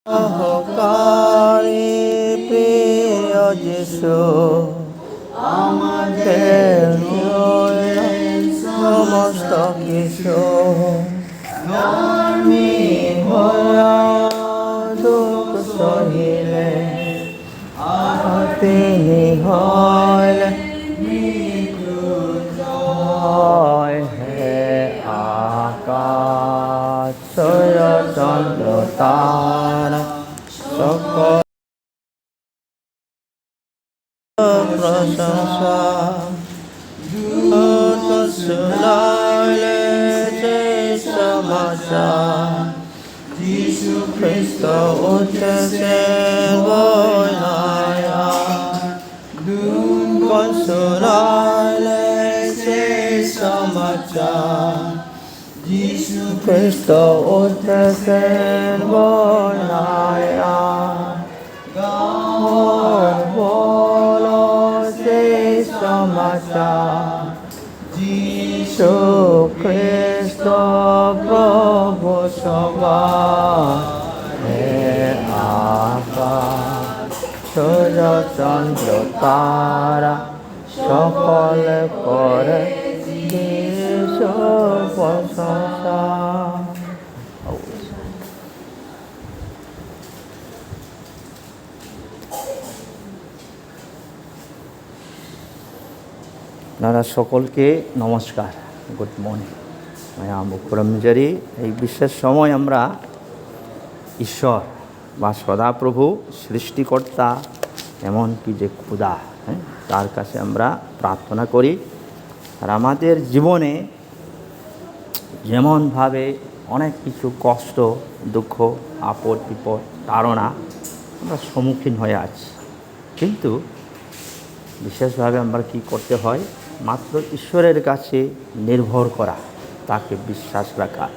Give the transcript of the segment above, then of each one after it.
সহকারী প্রিয় যিশু, আমাদের সমস্ত কিছু দুঃখ সহিলে তিনি হইলেন জয়। হে আকাশ চন্দ্র তারা সকল প্রশংসা শুনাইলে যে সমাচার যিশু খ্রিস্ট উঠেছেন বইনায়া, শুনাইলে যে সমাচার যিশু খ্রিস্ট উঠেছেন বইনায়া। বলো যে সমাচার যিশু খ্রিস্ট প্রভু সবার। হে আকাশ সূর্য চন্দ্র তারা সকল করে যিশু প্রশংসা। আপনারা সকলকে নমস্কার, গুড মর্নিং। মুখরমজারি এই বিশেষ সময় আমরা ঈশ্বর বা সদাপ্রভু সৃষ্টিকর্তা, এমনকি যে খোদা, তার কাছে আমরা প্রার্থনা করি। আর আমাদের জীবনে যেমনভাবে অনেক কিছু কষ্ট, দুঃখ, আপদ বিপদ, তাড়না আমরা সম্মুখীন হয়ে আছি, কিন্তু বিশেষভাবে আমরা কি করতে হয়? মাত্র ঈশ্বরের কাছে নির্ভর করা, তাকে বিশ্বাস রাখা।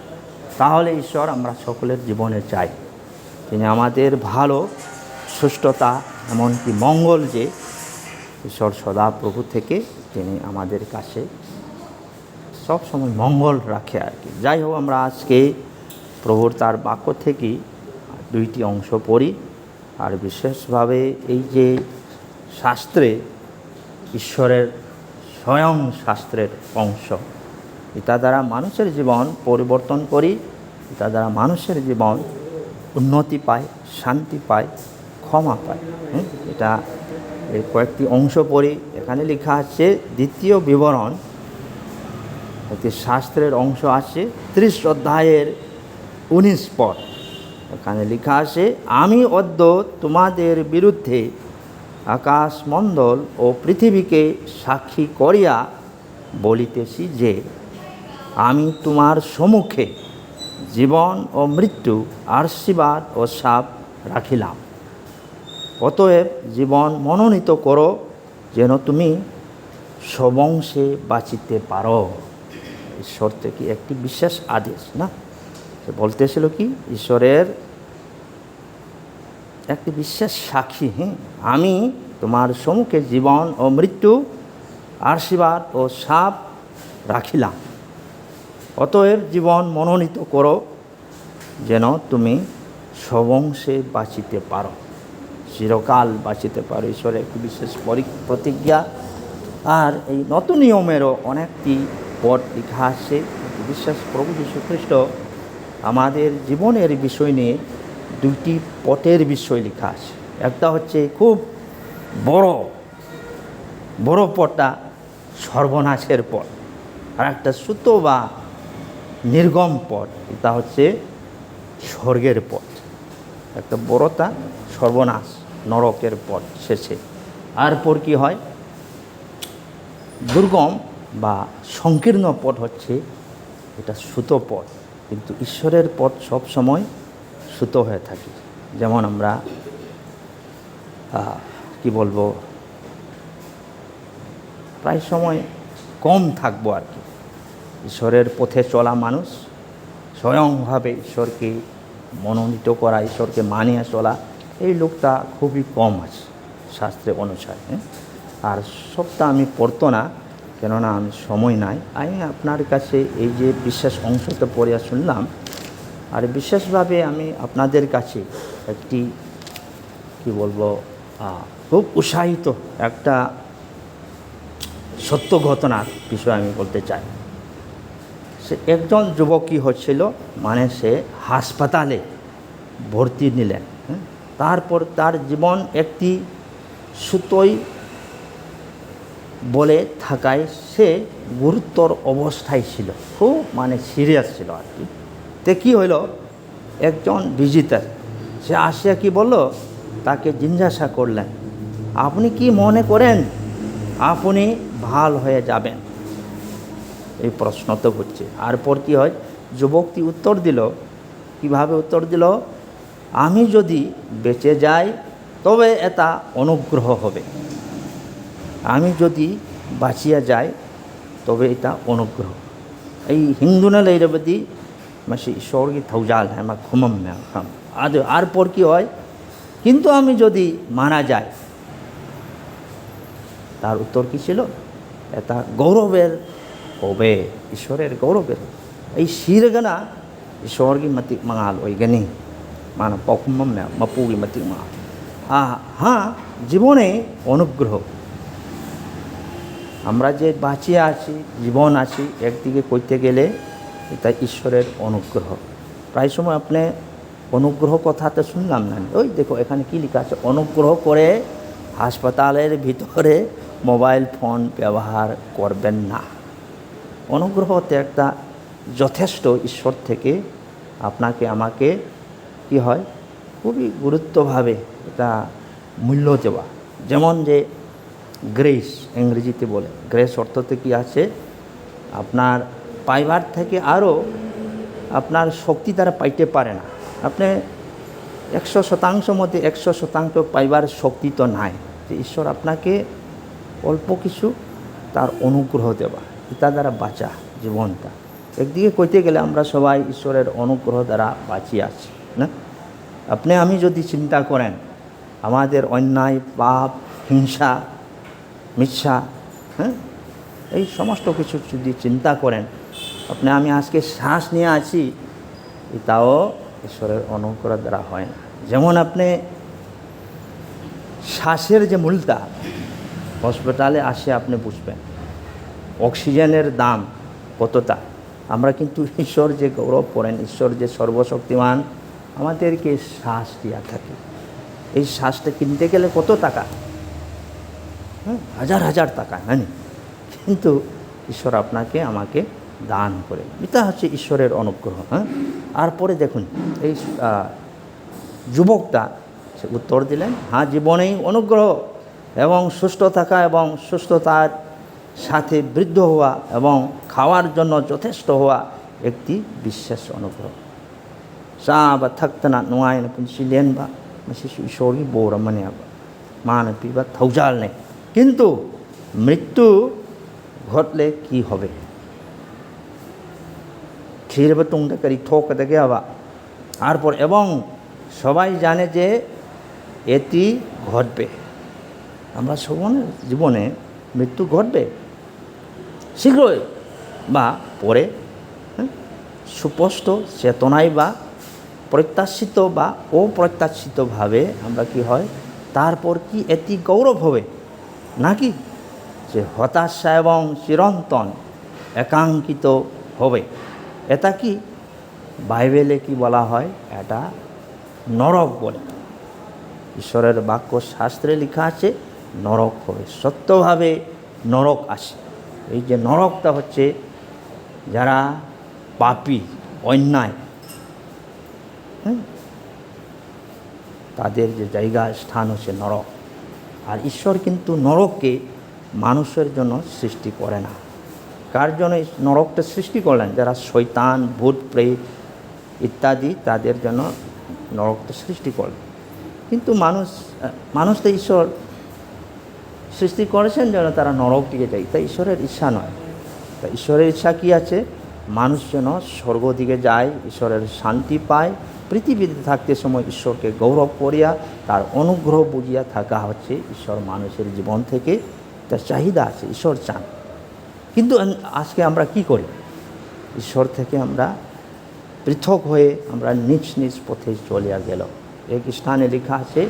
তাহলে ঈশ্বর আমরা সকলের জীবনে চাই। তিনি আমাদের ভালো, সুস্থতা, এমনকি মঙ্গল, যে ঈশ্বর সদাপ্রভু থেকে তিনি আমাদের কাছে সবসময় মঙ্গল রাখে আর কি। যাই হোক, আমরা আজকে প্রভুর তার বাক্য থেকে দুইটি অংশ পড়ি। আর বিশেষভাবে এই যে শাস্ত্রে, ঈশ্বরের স্বয়ং শাস্ত্রের অংশ, এটা দ্বারা মানুষের জীবন পরিবর্তন করি, এটা দ্বারা মানুষের জীবন উন্নতি পায়, শান্তি পায়, ক্ষমা পায়। এটা এই কয়েকটি অংশ পড়ি। এখানে লেখা আছে দ্বিতীয় বিবরণ, একটি শাস্ত্রের অংশ আছে 30 অধ্যায়ের 19 পদ। এখানে লেখা আছে, আমি অদ্য তোমাদের বিরুদ্ধে আকাশমণ্ডল ও পৃথিবীকে সাক্ষী করিয়া বলিতেছি যে আমি তোমার সম্মুখে জীবন ও মৃত্যু, আশীর্বাদ ও শাপ রাখিলাম। অতএব জীবন মনোনীত করো, যেন তুমি সবংশে বাঁচিতে পারো। ঈশ্বর থেকে একটি বিশেষ আদেশ, না? সে বলতেছিল কি, ঈশ্বরের একটি বিশেষ সাক্ষী, আমি তোমার সম্মুখে জীবন ও মৃত্যু, আশীর্বাদ ও শাপ রাখিলাম। অতএব জীবন মনোনীত করো, যেন তুমি সবংশে বাঁচিতে পারো, চিরকাল বাঁচিতে পারো। ঈশ্বরের একটি বিশেষ প্রতিজ্ঞা। আর এই নতুন নিয়মেরও অনেকটি পদ লেখা আছে। বিশেষ প্রভু যীশু খ্রিস্ট আমাদের জীবনের বিষয় নিয়ে দুইটি পথের বিষয় লেখা আছে। একটা হচ্ছে খুব বড় পথটা, সর্বনাশের পথ। আর একটা ছোট বা নির্গম পথ, এটা হচ্ছে স্বর্গের পথ। একটা বড়টা সর্বনাশ, নরকের পথ শেষে। আর পর কি হয়? দুর্গম বা সংকীর্ণ পথ হচ্ছে এটা ছোট পথ। কিন্তু ঈশ্বরের পথ সবসময় ছোট হয়ে থাকে। যেমন আমরা কি বলবো, প্রায় সময় কম থাকবো আর কি। ঈশ্বরের পথে চলা মানুষ, স্বয়ংভাবে ঈশ্বরকে মনোনীত করা, ঈশ্বরকে মানিয়ে চলা, এই লোকটা খুবই কম আছে শাস্ত্রে অনুসারে। আর সবটা আমি পড়তো না, কেননা আমি সময় নাই। আমি আপনার কাছে এই যে বিশেষ অংশটা পড়িয়া শুনলাম, আর বিশেষভাবে আমি আপনাদের কাছে একটি কি বলবো খুব উৎসাহিত একটা সত্য ঘটনার বিষয় আমি বলতে চাই। সে একজন যুবক কী হচ্ছিল, মানে সে হাসপাতালে ভর্তি নিলেন। তারপর তার জীবন একটি সুতোয় বলে থাকায় সে গুরুতর অবস্থায় ছিল, খুব মানে সিরিয়াস ছিল আর কি। তে কী হইল, একজন ভিজিটার সে আসিয়া কি বলল, তাকে জিজ্ঞাসা করলেন, আপনি কি মনে করেন আপনি ভাল হয়ে যাবেন? এই প্রশ্ন তো হচ্ছে। এরপর কী হয়, যুবকটি উত্তর দিল, কিভাবে উত্তর দিল, আমি যদি বেঁচে যাই তবে এটা অনুগ্রহ হবে, আমি যদি বাঁচিয়া যাই তবে এটা অনুগ্রহ। এই হিন্দু না লেরবদি মাসি ঈশ্বরকে থৌজাল হ্যাঁ মা খুমম খাম আজ। এরপর কী হয়, কিন্তু আমি যদি মারা যাই, তার উত্তর কী ছিল, এটা গৌরবের হবে, ঈশ্বরের গৌরবের। এই শিরগনা ঈশ্বরকে মতিক মাঙাল ওইগনি মানে পকুম্ম মপুকি মতিক মাঙাল। হ্যাঁ, জীবনে অনুগ্রহ, আমরা যে বাঁচিয়ে আছি, জীবন আছি, একদিকে করতে গেলে এটা ঈশ্বরের অনুগ্রহ। প্রায় সময় আপনি অনুগ্রহ কথাটা শুনলাম না, ওই দেখো এখানে কী লেখা আছে, অনুগ্রহ করে হাসপাতালের ভিতরে মোবাইল ফোন ব্যবহার করবেন না। অনুগ্রহতে একটা যথেষ্ট ঈশ্বর থেকে আপনাকে আমাকে কি হয়, খুবই গুরুত্বভাবে এটা মূল্য দেওয়া। যেমন যে গ্রেস ইংরেজিতে বলে, গ্রেস অর্থতে কি আছে, আপনার পাইবার থেকে আরও আপনার শক্তি তারা পাইতে পারে না। আপনি 100% মধ্যে 100% পাইবার শক্তি তো নাই, যে ঈশ্বর আপনাকে অল্প কিছু তার অনুগ্রহ দেওয়া, এটা দ্বারা বাঁচা জীবনটা। একদিকে কইতে গেলে আমরা সবাই ঈশ্বরের অনুগ্রহ দ্বারা বাঁচিয়ে আছি না। আপনি আমি যদি চিন্তা করেন, আমাদের অন্যায়, পাপ, হিংসা, মিথ্যা, এই সমস্ত কিছু যদি চিন্তা করেন, আপনি আমি আজকে শ্বাস নিয়ে আছি, এটাও ঈশ্বরের অনুগ্রহ দ্বারা হয় না। যেমন আপনি শ্বাসের যে মূলটা, হসপিটালে আসে আপনি বুঝবেন অক্সিজেনের দাম কতটা। আমরা কিন্তু ঈশ্বর যে গৌরব করেন, ঈশ্বর যে সর্বশক্তিমান, আমাদেরকে শ্বাস দেওয়া থাকে। এই শ্বাসটা কিনতে গেলে কত টাকা, হাজার হাজার টাকা, হ্যাঁ, কিন্তু ঈশ্বর আপনাকে আমাকে দান করে, এটা হচ্ছে ঈশ্বরের অনুগ্রহ। তারপরে দেখুন এই যুবকটা সে উত্তর দিলেন, হ্যাঁ, জীবনেই অনুগ্রহ এবং সুস্থ থাকা এবং সুস্থতার সাথে বৃদ্ধ হওয়া এবং খাওয়ার জন্য যথেষ্ট হওয়া একটি বিশেষ অনুগ্রহ। চা বা থাকতে না নোয়াই না পুনছিলেন বা শিশু ঈশ্বরী বৌর মানে মান পিবা থৌজাল নেই, কিন্তু মৃত্যু ঘটলে কি হবে, ক্ষীরবা তুংটা করি ঠোক দেখে আবা। তারপর এবং সবাই জানে যে এটি ঘটবে, আমরা সবার জীবনে মৃত্যু ঘটবে শীঘ্রই বা পরে, সুস্পষ্ট চেতনায় বা প্রত্যাশিত বা অপ্রত্যাশিতভাবে আমরা কি হয়, তারপর কি এটি গৌরব হবে নাকি যে হতাশা এবং চিরন্তন একাঙ্কিত হবে? এটা কি বাইবেলে কি বলা হয়, এটা নরক বলে। ঈশ্বরের বাক্য শাস্ত্রে লেখা আছে নরক হবে, সত্যভাবে নরক আসে। এই যে নরকটা হচ্ছে যারা পাপী, অন্যায়, তাদের যে জায়গা স্থান হচ্ছে নরক। আর ঈশ্বর কিন্তু নরককে মানুষের জন্য সৃষ্টি করে না। কার জন্য নরকটা সৃষ্টি করলেন? যারা শয়তান, ভূত, প্রেত ইত্যাদি, তাদের জন্য নরকটা সৃষ্টি করলেন। কিন্তু মানুষ তো ঈশ্বর সৃষ্টি করেছেন যেন তারা নরক দিকে যায়, তাই ঈশ্বরের ইচ্ছা নয়। তা ঈশ্বরের ইচ্ছা কী আছে? মানুষ যেন স্বর্গ দিকে যায়, ঈশ্বরের শান্তি পায়, পৃথিবীতে থাকতে সময় ঈশ্বরকে গৌরব করিয়া তার অনুগ্রহ বুঝিয়া থাকা হচ্ছে ঈশ্বর মানুষের জীবন থেকে তার চাহিদা আছে, ঈশ্বর চান। কিন্তু আজকে আমরা কি করি? ঈশ্বর থেকে আমরা পৃথক হয়ে আমরা নিজ নিজ পথে চলিয়া গেল। এক স্থানে লেখা আছে,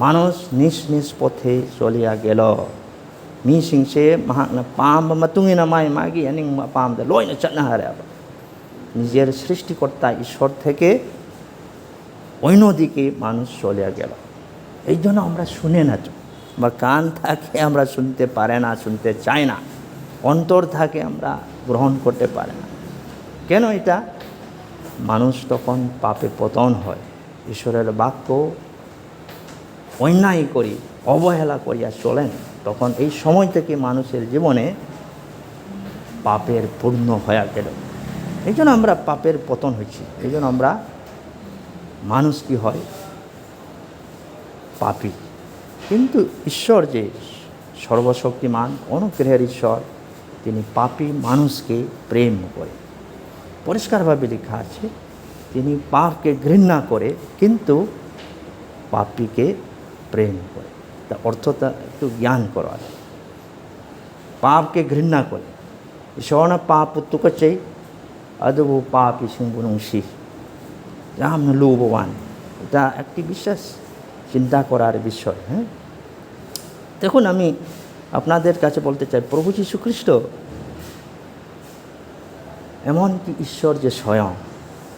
মানুষ নিজ নিজ পথে চলিয়া গেল, মিসিংসে মাহাকনা পাamba matungina mai magi aning mapamda loina chatnahare aba নিজের সৃষ্টিকর্তা ঈশ্বর থেকে অন্যদিকে মানুষ চলিয়া গেল। এই জন্য আমরা শুনে না, বা কান থাকে আমরা শুনতে পারে না, শুনতে চাই না, অন্তর থাকে আমরা গ্রহণ করতে পারে না। কেন এটা? মানুষ তখন পাপে পতন হয়, ঈশ্বরের বাক্য অন্যায় করি অবহেলা করিয়া চলেন, তখন এই সময় থেকে মানুষের জীবনে পাপের পূর্ণ হয়ে গেল। এই জন্য আমরা পাপের পতন হয়েছি। এই জন্য আমরা মানুষ কি হয়? পাপী। কিন্তু ঈশ্বর যে সর্বশক্তিমান অনুগ্রহের ঈশ্বর, তিনি পাপী মানুষকে প্রেম করে। পরিষ্কারভাবে লেখা আছে, তিনি পাপকে ঘৃণা করে কিন্তু পাপীকে প্রেম করে। তা অর্থটা একটু জ্ঞান করা আছে। পাপকে ঘৃণা করে, ঈশ্বর পাপ পুত্তুকে চাই আদবু পাপ ইসিংবুনংশি রাম লুববান। এটা একটি বিশ্বাস চিন্তা করার বিষয়। হ্যাঁ, দেখুন, আমি আপনাদের কাছে বলতে চাই, প্রভু যীশু খ্রিস্ট এমনকি ঈশ্বর যে স্বয়ং,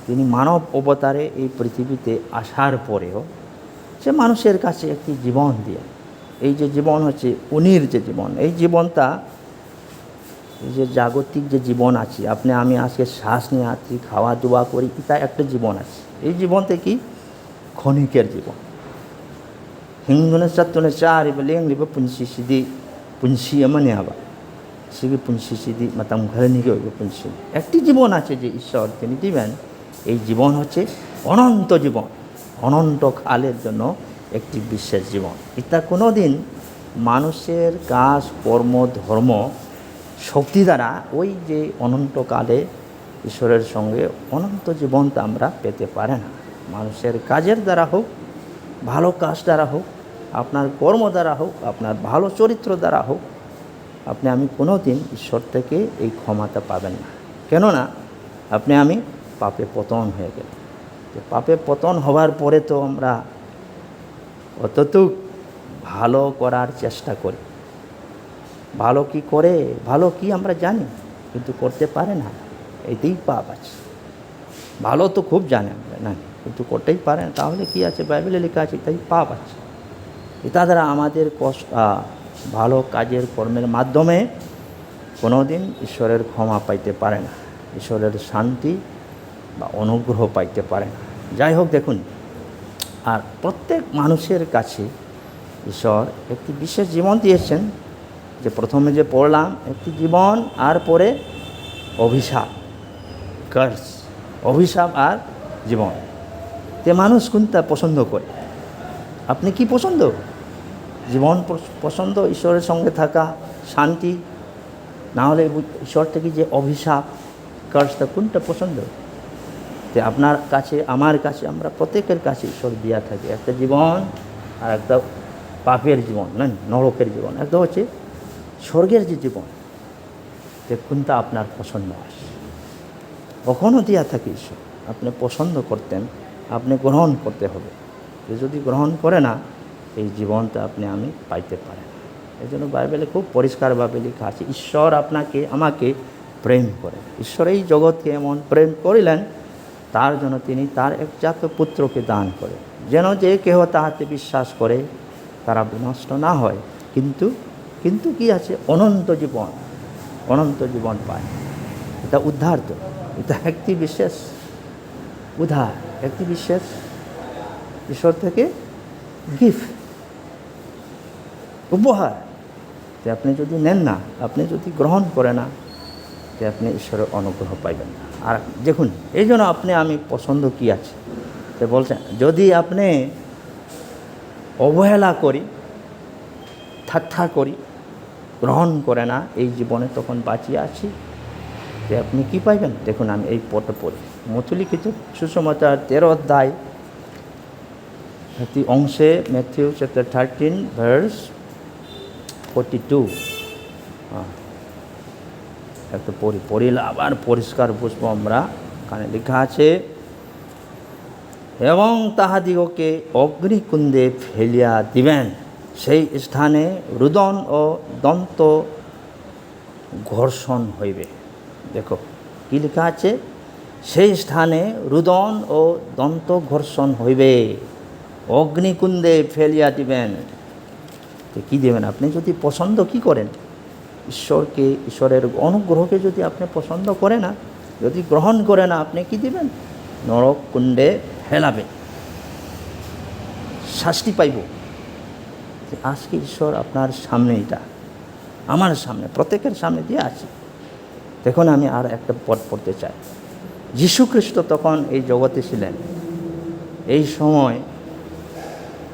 তিনি মানব অবতারে এই পৃথিবীতে আসার পরেও সে মানুষের কাছে একটি জীবন দিয়ে, এই যে জীবন হচ্ছে উনির যে জীবন, এই জীবনটা, এই যে জাগতিক যে জীবন আছে, আপনি আমি আজকে শ্বাস নিয়ে আছি, খাওয়া দাওয়া করি, এটা একটা জীবন আছে। এই জীবনটা কি? ক্ষণিকের জীবন। হিংগুনে চাতুনে চারি লেংলিবা পুনসিসিদি পুনসি মানে আবার সিগি পুনসিসিদি মাতাম ঘরনিকে পুনসি। একটি জীবন আছে যে ঈশ্বর তিনি দিবেন, এই জীবন হচ্ছে অনন্ত জীবন, অনন্ত কালের জন্য একটি বিশেষ জীবন। এটা কোনো দিন মানুষের কাজ কর্ম ধর্ম শক্তি দ্বারা ওই যে অনন্তকালে ঈশ্বরের সঙ্গে অনন্ত জীবনটা আমরা পেতে পারে না। মানুষের কাজের দ্বারা হোক, ভালো কাজ দ্বারা হোক, আপনার কর্ম দ্বারা হোক, আপনার ভালো চরিত্র দ্বারা হোক, আপনি আমি কোনো দিন ঈশ্বর থেকে এই ক্ষমাটা পাবেন না। কেননা আপনি আমি পাপে পতন হয়ে গেল। পাপে পতন হওয়ার পরে তো আমরা অতটুক ভালো করার চেষ্টা করি, ভালো কি করে, ভালো কি আমরা জানি কিন্তু করতে পারে না, এতেই পাপ আছে। ভালো তো খুব জানে আমরা, না কিন্তু করতেই পারে না, তাহলে কি আছে? বাইবেলে লেখা আছে তাই পাপ আছে। এটা দ্বারা আমাদের ভালো কাজের কর্মের মাধ্যমে কোনো দিন ঈশ্বরের ক্ষমা পাইতে পারে না, ঈশ্বরের শান্তি বা অনুগ্রহ পাইতে পারে না। যাই হোক, দেখুন, আর প্রত্যেক মানুষের কাছে ঈশ্বর একটি বিশেষ জীবন দিয়েছেন। যে প্রথমে যে পড়লাম, একটি জীবন, আর পরে অভিশাপ, কার্স, অভিশাপ আর জীবন। তে মানুষ কোনটা পছন্দ করে? আপনি কি পছন্দ? জীবন পছন্দ, ঈশ্বরের সঙ্গে থাকা, শান্তি, না হলে ঈশ্বর থেকে যে অভিশাপ, কার্সটা, কোনটা পছন্দ? তে আপনার কাছে, আমার কাছে, আমরা প্রত্যেকের কাছে ঈশ্বর দিয়া থাকে একটা জীবন আর একটা পাপের জীবন, না নরকের জীবন, একটা হচ্ছে স্বর্গের যে জীবন। কোনটা আপনার পছন্দ আসে? কখনও দিয়া থাকে ঈশ্বর, আপনি পছন্দ করতেন, আপনি গ্রহণ করতে হবে। যদি গ্রহণ করে না, এই জীবনটা আপনি আমি পাইতে পারেন। এই জন্য বাইবেলে খুব পরিষ্কারভাবে লেখা আছে, ঈশ্বর আপনাকে আমাকে প্রেম করে। ঈশ্বর এই জগৎকে এমন প্রেম করিলেন, তার জন্য তিনি তার একজাত পুত্রকে দান করে, যেন যে কেহ তাহাতে বিশ্বাস করে তারা বিনষ্ট না হয়, কিন্তু কি আছে? অনন্ত জীবন, অনন্ত জীবন পায়। এটা উদ্ধার, তো এটা একটি বিশেষ উদ্ধার, একটি বিশেষ ঈশ্বর থেকে গিফট, উপহার। যে আপনি যদি নেন না, আপনি যদি গ্রহণ করে না, যে আপনি ঈশ্বরের অনুগ্রহ পাইবেন না। আর দেখুন, এই জন্য আপনি আমি পছন্দ কি আছে? তো বলছেন, যদি আপনি অবহেলা করি, ঠাট্টা করি, গ্রহণ করে না এই জীবনে, তখন বাঁচিয়ে আছি, যে আপনি কি পাইবেন? দেখুন, আমি এই পটে পড়ি, মথুলিখিত সুসমাচার 13 অধ্যায় একটি অংশে, ম্যাথিউ চ্যাপ্টার 13 ভার্স 42, একটা পড়িলে আবার পরিষ্কার বুঝবো আমরা। এখানে লেখা আছে, এবং তাহাদিগকে অগ্নিকুণ্ডে ফেলিয়া দিবেন। সেই স্থানে রুদন ও দন্ত ঘর্ষণ হইবে। দেখো কী লেখা আছে, সেই স্থানে রুদন ও দন্ত ঘর্ষণ হইবে, অগ্নিকুণ্ডে ফেলিয়া দিবেন। তো কী দেবেন আপনি? যদি পছন্দ কি করেন, ঈশ্বরকে, ঈশ্বরের অনুগ্রহকে যদি আপনি পছন্দ করে না, যদি গ্রহণ করে না, আপনি কি দিবেন? নরক কুণ্ডে ফেলাবে, শাস্তি পাইব। আজকে ঈশ্বর আপনার সামনে, এটা আমার সামনে, প্রত্যেকের সামনে দিয়ে আছে। দেখুন আমি আর একটা পদ পড়তে চাই। যীশু খ্রিস্ট তখন এই জগতে ছিলেন, এই সময়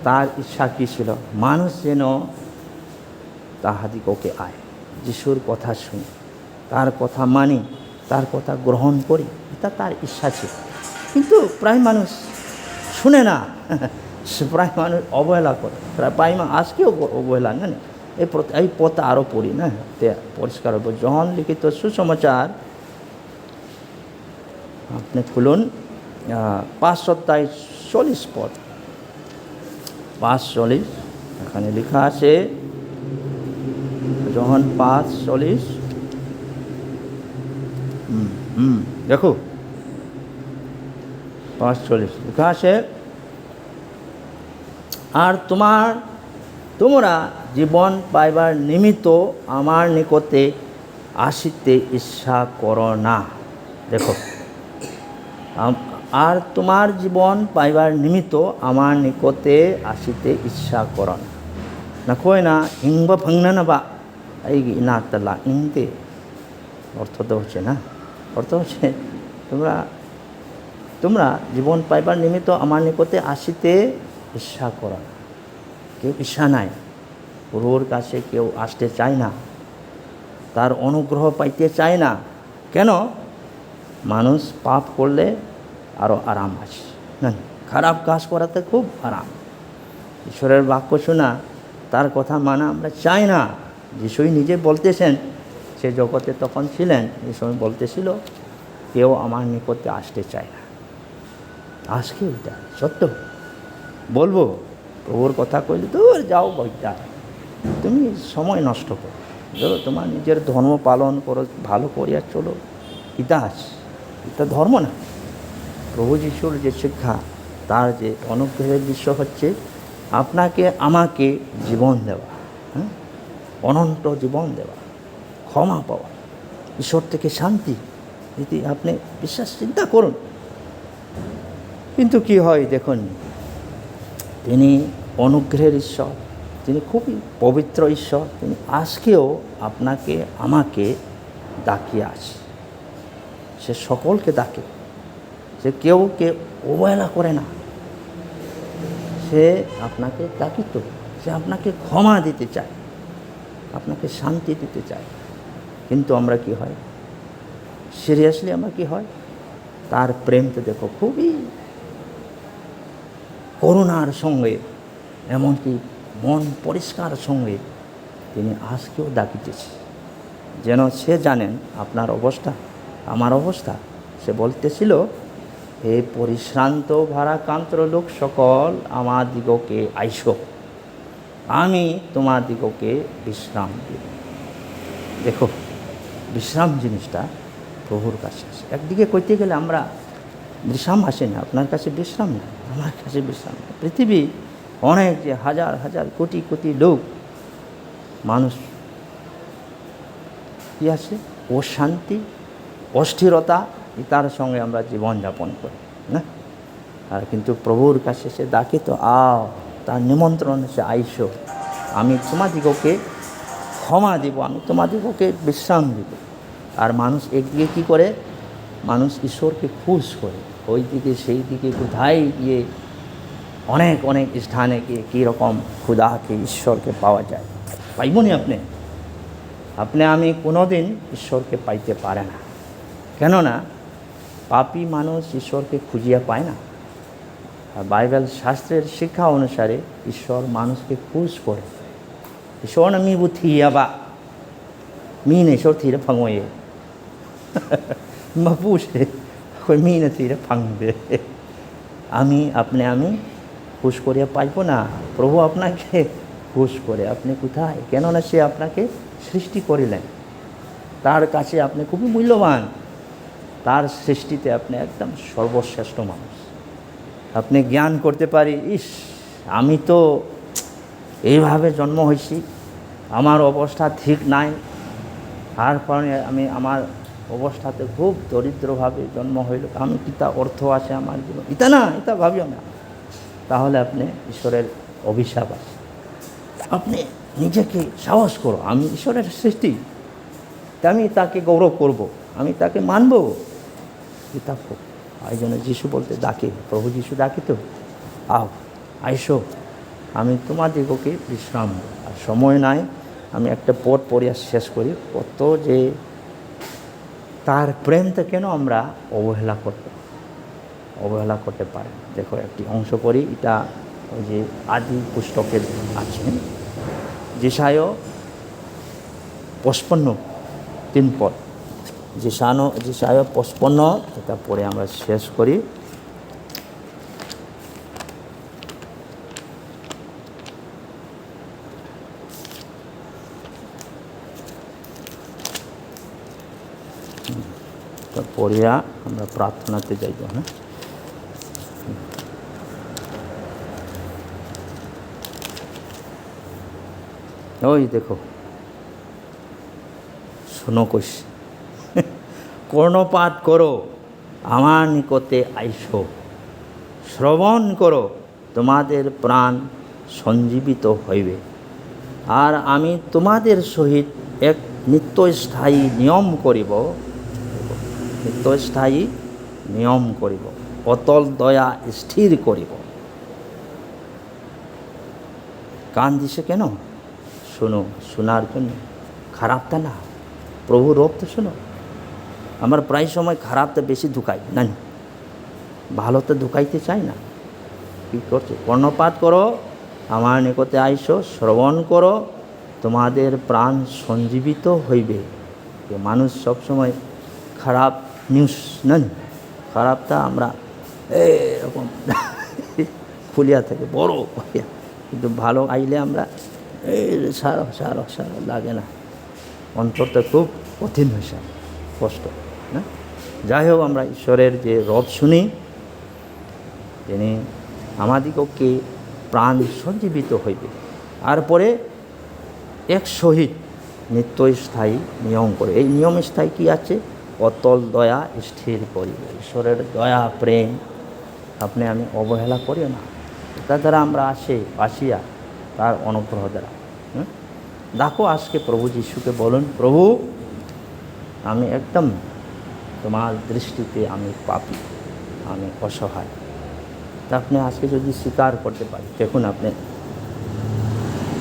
তার ইচ্ছা কী ছিল? মানুষ যেন তাহাদিগকে আয়, যিশুর কথা শুনি, তার কথা মানি, তার কথা গ্রহণ করি, এটা তার ইচ্ছা ছিল। কিন্তু প্রায় মানুষ শুনে না, প্রায় মানুষ অবহেলা করে, প্রায় আজকেও অবহেলা না। এই পথটা আরও পড়ি না, পরিষ্কার হবে। যোহন লিখিত সুসমাচার, আপনি খুলুন 5:40 পদ, 5:40, এখানে লেখা আছে যোহন 5:40। দেখো 5:40 লেখা আছে, আর তোমরা জীবন পাইবার নিমিত্ত আমার নিকটে আসিতে ইচ্ছা করো না। দেখো, আর তোমার জীবন পাইবার নিমিত্ত আমার নিকটে আসিতে ইচ্ছা করো না। না কয় না হিংবা ভাঙনা না বা এই নাতলা ইংতে অর্থ তো হচ্ছে না, অর্থ হচ্ছে তোমরা জীবন পাইবার নিমিত্ত আমার নিকটে আসিতে ইচ্ছা করো না। কেউ ইচ্ছা নাই, প্রভুর কাছে কেউ আসতে চায় না, তার অনুগ্রহ পাইতে চায় না। কেন? মানুষ পাপ করলে আরও আরাম আছে, না খারাপ কাজ করাতে খুব আরাম। ঈশ্বরের বাক্য শোনা, তার কথা মানা আমরা চাই না। যিশুই নিজে বলতেছেন, সে জগতে তখন ছিলেন, এই সময় বলতেছিল কেউ আমার নিকটে আসতে চায় না। আজকে এটা সত্য বলবো, প্রভুর কথা কইলে দূর যাও বইটা, তুমি সময় নষ্ট করো, ধরো তোমার নিজের ধর্ম পালন করো, ভালো করিয়া চলো, এটা ধর্ম না। প্রভু যিশুর যে শিক্ষা, তার যে অনুগ্রহের বিষয় হচ্ছে আপনাকে আমাকে জীবন দেওয়া, অনন্ত জীবন দেওয়া, ক্ষমা পাওয়া, ঈশ্বর থেকে শান্তি। যদি আপনি বিশ্বাস চিন্তা করুন। কিন্তু কি হয় দেখুন, তিনি অনুগ্রহের ঈশ্বর, তিনি খুবই পবিত্র ঈশ্বর। তিনি আজকেও আপনাকে আমাকে ডাকিয়ে আছে। সে সকলকে ডাকে, সে কেউকে অবহেলা করে না। সে আপনাকে ডাকিত, সে আপনাকে ক্ষমা দিতে চায়, আপনাকে শান্তি দিতে চায়। কিন্তু আমরা কি হয়, সিরিয়াসলি আমরা কি হয়, তার প্রেমকে দেখো খুবই করুণার সঙ্গে, এমনকি মন পরিষ্কার সঙ্গে তিনি আজকেও ডাকিতেছে। যেন সে জানেন আপনার অবস্থা, আমার অবস্থা। সে বলতেছিল, হে পরিশ্রান্ত ভারাক্রান্ত লোক সকল, আমার দিগকে আইসো, আমি তোমার দিগকে বিশ্রাম দিব। দেখো বিশ্রাম জিনিসটা প্রভুর কাছে আসে। একদিকে কইতে গেলে আমরা বিশ্রাম আসে না, আপনার কাছে বিশ্রাম না, আমার কাছে বিশ্রাম না। পৃথিবী অনেক যে হাজার হাজার কোটি কোটি লোক মানুষ কি আছে, অশান্তি, অস্থিরতা, তার সঙ্গে আমরা জীবনযাপন করি না। আর কিন্তু প্রভুর কাছে সে ডাকে তো আও, তার নিমন্ত্রণ সে আইসো, আমি তোমাদিগকে ক্ষমা দিব, আমি তোমাদিগকে বিশ্রাম দিব। আর মানুষ একদিকে কী করে, মানুষ ঈশ্বরকে খুশ করে, ওই দিকে সেই দিকে কোথায় গিয়ে অনেক অনেক স্থানে গিয়ে কীরকম ক্ষুধাকে ঈশ্বরকে পাওয়া যায়। পাইবনি আপনি আমি কোনো দিন ঈশ্বরকে পাইতে পারে না। কেননা পাপী মানুষ ঈশ্বরকে খুঁজিয়া পায় না। আর বাইবেল শাস্ত্রের শিক্ষা অনুসারে ঈশ্বর মানুষকে খুশ করে। ঈশ্বরna mibu thiyaba mine ishor thira phangwaye mapuse khoi mine thira phangbe আমি খুশ করিয়া পাইব না, প্রভু আপনাকে খুশ করে। আপনি কোথায়? কেননা সে আপনাকে সৃষ্টি করিলেন, তার কাছে আপনি খুবই মূল্যবান, তার সৃষ্টিতে আপনি একদম সর্বশ্রেষ্ঠ মানুষ। আপনি জ্ঞান করতে পারি, ইস আমি তো এইভাবে জন্ম হয়েছি, আমার অবস্থা ঠিক নাই, তার কারণে আমার অবস্থাতে খুব দরিদ্রভাবে জন্ম হইল, আমি কিতা অর্থ আছে আমার জীবন, এটা ভাবিও না। তাহলে আপনি ঈশ্বরের অভিশাপ আছে। আপনি নিজেকে সাহস করো, আমি ঈশ্বরের সৃষ্টি, আমি তাকে গৌরব করব, আমি তাকে মানব। কিতাব এই জন্য যিশু বলতে ডাকে, প্রভু যিশু ডাকে তো, আইসো আমি তোমাদিগকে বিশ্রাম দেব। আর সময় নাই, আমি একটা পথ পড়িয়া শেষ করি। কত যে তার প্রেমটা কেন আমরা অবহেলা করতে পারি। দেখো একটি অংশ পড়ি, এটা ওই যে আদি পুস্তকের আছে, যেসায় 55 পদ, যেসায় 55, এটা পড়ে আমরা শেষ করি। পড়িয়া আমরা প্রার্থনাতে যাইব। হ্যাঁ, ওই দেখো শোনো কইস, কর্ণপাত করো, আমার নিকটে আইসো, শ্রবণ করো, তোমাদের প্রাণ সঞ্জীবিত হইবে। আর আমি তোমাদের সহিত এক নিত্যস্থায়ী নিয়ম করিব, অতল দয়া স্থির করিব। কান দিছে কেন? শোনার জন্য, খারাপটা না, প্রভুর রূপটা শোনো। আমার প্রায় সময় খারাপটা বেশি ঢুকাই না, ভালোটা ঢুকাইতে চাই না। কী করছে? কর্ণপাত করো, আমার নিকটে আইসো, শ্রবণ করো, তোমাদের প্রাণ সঞ্জীবিত হইবে। মানুষ সবসময় খারাপ নিউজ নেন, খারাপটা আমরা এরকম খুলিয়া থাকে বড়, কিন্তু ভালো আইলে আমরা সারা লাগে না, অন্তরটা খুব কঠিন হয়েছে, কষ্ট না। যাই হোক, আমরা ঈশ্বরের যে রব শুনি, তিনি আমাদিগকে প্রাণ সঞ্জীবিত হইবে। আর পরে এক সহিত নিত্যস্থায়ী নিয়ম করে। এই নিয়ম স্থায়ী কী আছে? অতল দয়া স্থির করিবে। ঈশ্বরের দয়া প্রেম আপনি আমি অবহেলা করিও না। এটা দ্বারা আমরা আসিয়া তার অনুগ্রহ দ্বারা। দেখো আজকে প্রভু যিশুকে বলুন, প্রভু আমি একদম তোমার দৃষ্টিতে আমি পাপী, আমি অসহায়। তা আপনি আজকে যদি স্বীকার করতে পারেন, দেখুন আপনি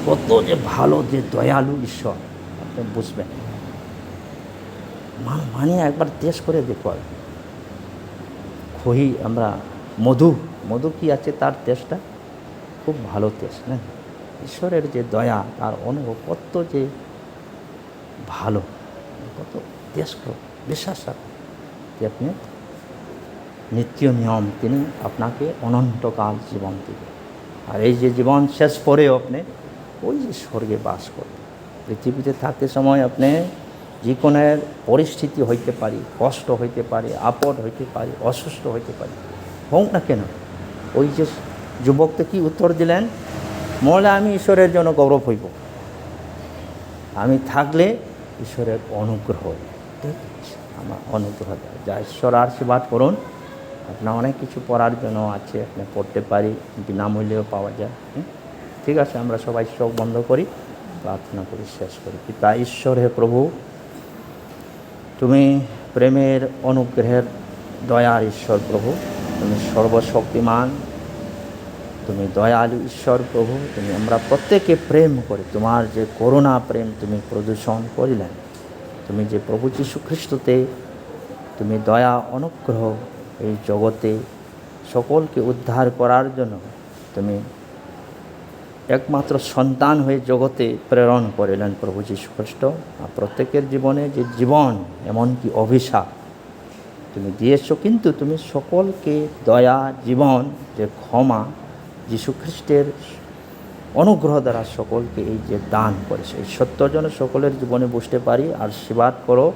কত যে ভালো, যে দয়ালু ঈশ্বর, আপনি বুঝবেন। মানে একবার টেস্ট করে দেখো। খই আমরা মধু কি আছে, তার টেস্টটা খুব ভালো টেস্ট না? ঈশ্বরের যে দয়া, তার অনুভব কত যে ভালো, কত টেস্ট করো, বিশ্বাস রাখো যে আপনি নিত্য নিয়ম, তিনি আপনাকে অনন্তকাল জীবন দেবে। আর এই যে জীবন শেষ পরেও আপনি ওই যে স্বর্গে বাস করবেন। পৃথিবীতে থাকতে সময় আপনি যে কোনো পরিস্থিতি হইতে পারি, কষ্ট হইতে পারে, আপদ হইতে পারে, অসুস্থ হইতে পারে, হোক না কেন। ওই যে যুবককে কি উত্তর দিলেন? মরলে আমি ঈশ্বরের জন্য গৌরব হইব, আমি থাকলে ঈশ্বরের অনুগ্রহ, আমার অনুগ্রহ দেয়। যা ঈশ্বর আশীর্বাদ করুন। আপনার অনেক কিছু পড়ার জন্য আছে, আপনি পড়তে পারি, বিনামূল্যেও পাওয়া যায়। ঠিক আছে, আমরা সবাই চোখ বন্ধ করি, প্রার্থনা করি, শেষ করি। পিতা ঈশ্বর, হে প্রভু, তুমি প্রেমের, অনুগ্রহের, দয়ার ঈশ্বর প্রভু, তুমি সর্বশক্তিমান, তুমি দয়ালু ঈশ্বর প্রভু। তুমি আমরা প্রত্যেকে প্রেম করে, তোমার যে করুণা প্রেম তুমি প্রদর্শন করিলেন। তুমি যে প্রভু যীশু খ্রিস্টতে তুমি দয়া অনুগ্রহ এই জগতে সকলকে উদ্ধার করার জন্য তুমি একমাত্র সন্তান হয়ে জগতে প্রেরণ করিলেন প্রভু যীশু খ্রিস্ট। আর প্রত্যেকের জীবনে যে জীবন, এমনকি অভিশাপ, তুমি দিয়েছো, কিন্তু তুমি সকলকে দয়া, জীবন, যে ক্ষমা, যীশুখ্রিস্টের অনুগ্রহ দ্বারা সকলকে এই যে দান করেছে, এই সত্য যেন সকলের জীবনে বুঝতে পারি। আশীর্বাদ করো।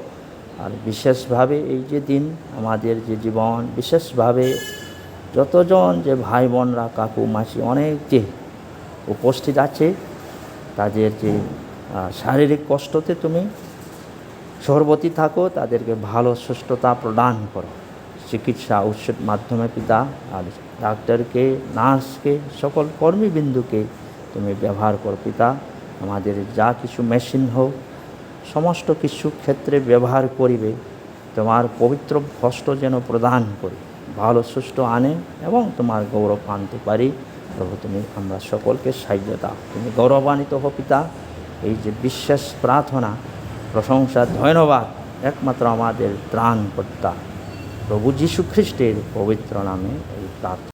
আর বিশেষভাবে এই যে দিন আমাদের যে জীবন, বিশেষভাবে যতজন যে ভাই বোনরা, কাকু মাসি অনেক যে উপস্থিত আছে, তাদের যে শারীরিক কষ্টতে তুমি সহবর্তী থাকো, তাদেরকে ভালো সুস্থতা প্রদান করো। চিকিৎসা ঔষধ মাধ্যমে পিতা, আর ডাক্তারকে, নার্সকে, সকল কর্মীবিন্দুকে তুমি ব্যবহার করো পিতা। আমাদের যা কিছু মেশিন হোক, সমস্ত কিছু ক্ষেত্রে ব্যবহার করিবে, তোমার পবিত্র হস্ত যেন প্রদান করি, ভালো সুস্থ আনে এবং তোমার গৌরব আনতে পারি। প্রভু, তুমি আমরা সকলকে সাহায্য দাও। তুমি গৌরবান্বিত হো পিতা। এই যে বিশ্বাস, প্রার্থনা, প্রশংসা, ধন্যবাদ একমাত্র আমাদের ত্রাণকর্তা প্রভু যীশু খ্রিস্টের পবিত্র নামে এই প্রার্থনা।